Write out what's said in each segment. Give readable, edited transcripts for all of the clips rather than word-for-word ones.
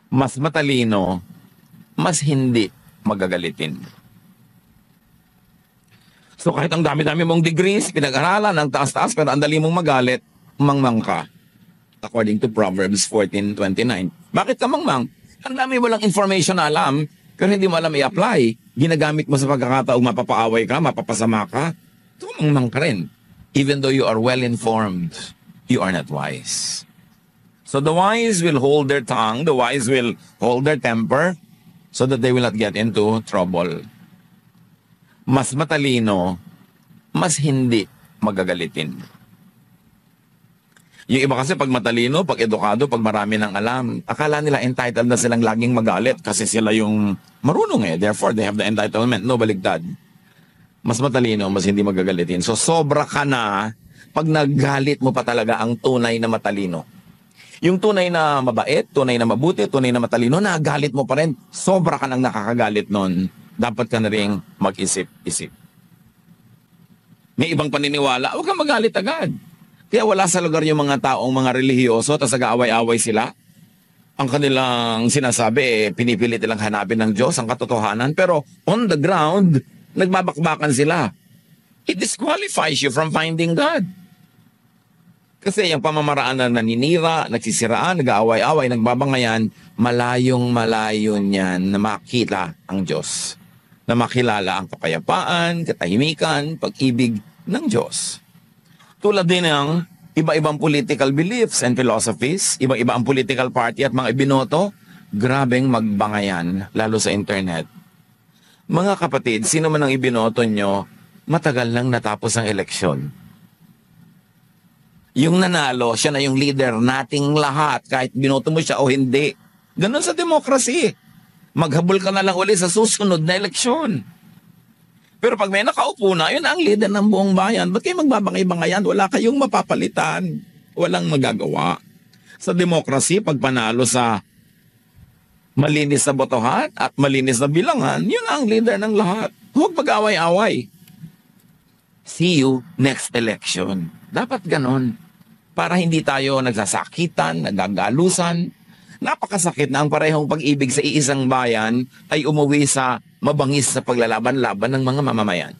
Mas matalino, mas hindi magagalitin. So kahit ang dami-dami mong degrees, pinag-aralan, ang taas-taas, pero ang dali mong magalit, mangmang ka. According to Proverbs 14:29. Bakit ka mangmang? Ang dami mo lang information na alam, pero hindi mo alam i-apply. Ginagamit mo sa pagkakataong mapapaaway ka, mapapasama ka. Tumangmang ka rin. Even though you are well-informed, you are not wise. So the wise will hold their tongue, the wise will hold their temper, so that they will not get into trouble. Mas matalino, mas hindi magagalitin. Yung iba kasi pag matalino, pag edukado, pag marami ng alam, akala nila entitled na silang laging magalit kasi sila yung marunong eh. Therefore, they have the entitlement. No, baligtad. Mas matalino, mas hindi magagalitin. So, sobra ka na pag naggalit mo pa talaga ang tunay na matalino. Yung tunay na mabait, tunay na mabuti, tunay na matalino, nagalit mo pa rin. Sobra ka nang nakakagalit nun. Dapat ka na rin mag-isip-isip. May ibang paniniwala, huwag kang magalit agad. Kaya wala sa lugar yung mga taong mga relihiyoso, tapos nag-aaway-aaway sila. Ang kanilang sinasabi, pinipilit nilang hanapin ng Diyos, ang katotohanan. Pero on the ground, nagbabakbakan sila. It disqualifies you from finding God. Kasi yung pamamaraan na naninira, nagsisiraan, nag-aaway-aaway, nagbabangayan, malayong-malayo niyan na makita ang Diyos. Na makilala ang kapayapaan, katahimikan, pag-ibig ng Diyos. Tulad din ng iba-ibang political beliefs and philosophies, iba-iba ang political party at mga ibinoto, grabeng magbangayan, lalo sa internet. Mga kapatid, sino man ang ibinoto nyo, matagal nang natapos ang eleksyon. Yung nanalo, siya na yung leader nating lahat, kahit binoto mo siya o hindi. Ganun sa demokrasi. Maghabol ka na lang uli sa susunod na eleksyon. Pero pag may nakaupo na, yun ang leader ng buong bayan. Ba't kayo magbabangay-bangayan? Wala kayong mapapalitan. Walang magagawa. Sa demokrasi, pag panalo sa malinis na botohan at malinis na bilangan, yun ang leader ng lahat. Huwag mag-away-away. See you next election. Dapat ganon. Para hindi tayo nagsasakitan, nagagalusan. Napakasakit na ang parehong pag-ibig sa iisang bayan ay umuwi sa mabangis sa paglalaban-laban ng mga mamamayan.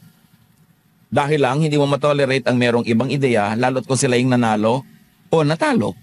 Dahil lang hindi mo matolerate ang merong ibang ideya, lalo't kung sila yung nanalo o natalo.